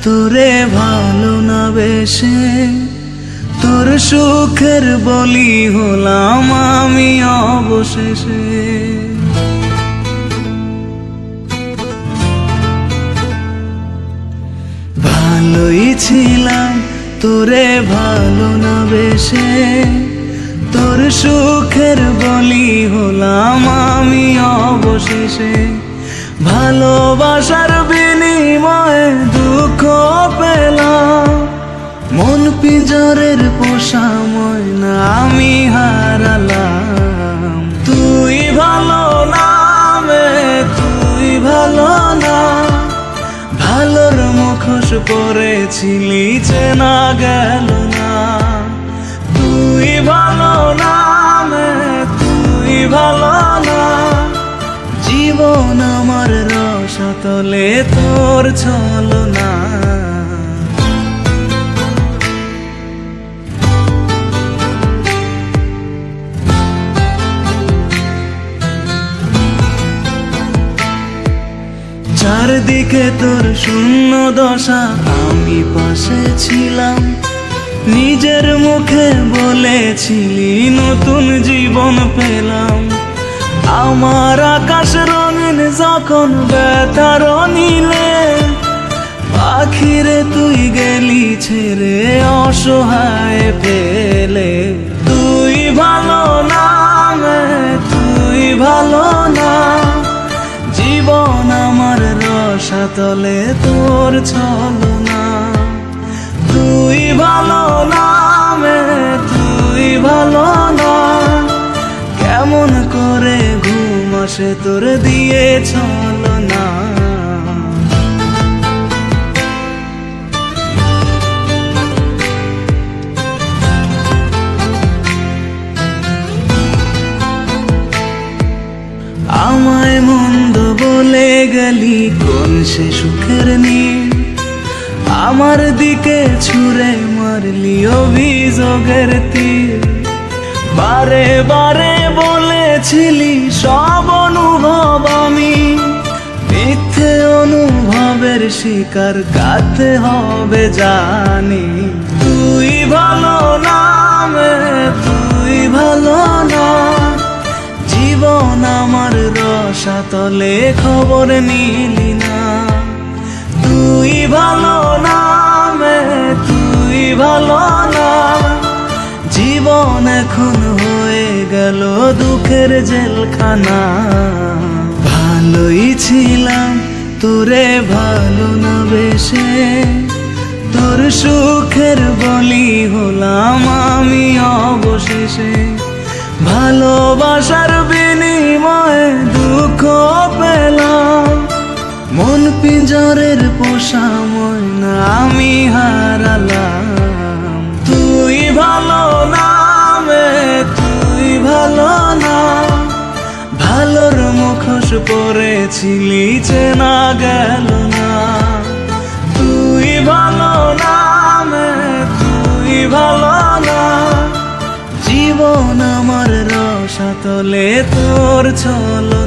তোরে ভালো না বেশে তোর সুখের বলি হলাম আমি অবশেষে। ভালোই ছিলাম তোরে ভালো না বেশে তোর সুখের বলি হলাম আমি অবশেষে। ভালোবাসার বিনিময়ে দুঃখ পেলাম, মন পিঞ্জরের পোষা ময়না আমি হারালাম। তুই ভালো না তুই ভালো না, ভালোর মুখোশ পরেছিলি চেনা গেল না। তুই ভালো না তুই ভালো না, জীবন আমার রসাতলে তোর ছলনা। চারদিকে তোর শূন্য দশা, আমি পাশে ছিলাম, নিজের মুখে বলেছিলি নতুন জীবন পেলাম। আমার আকাশ রঙিন যখন ব্যথার নীলে, পাখিরে তুই গেলি ছেড়ে অসহায় ফেলে। তুই ভালো না তুই ভালো না, জীবন আমার রসাতলে তোর ছলনা। তুই ভালো না তুই ভালো না, কেমন করে ঘুম আসে তোর দিয়ে ছলনা। আমায় মন্দ বলে গেলি কোন সে সুখের নীল, আমার দিকে ছুঁড়ে মারলি অভিযোগের তীর। বারে বারে বলেছিলি সব অনুভব আমি, মিথ্যে অনুভবের শিকার কাটতে হবে জানি। তুই ভালো না তুই ভালো না, জীবন আমার রসাতলে খবর নিলি না। তুই ভালো না তুই ভালো না, জীবন এখন হয়ে গেল দুঃখের জেলখানা। ভালোই ছিলাম তোরে ভালো না বেশে তোর সুখের বলি হলাম আমি অবশেষে। ভালোবাসার বিনিময়ে দুঃখ পেলাম, মন পিঞ্জরের পোষা ময়না আমি হারালাম। তুই ভালো না তুই ভালো না, ভালোর মুখোশ পরেছিলি চেনা গেল না। তুই ভালো না তুই ভালো না, জীবন আমার রসাতলে তোর ছলনা।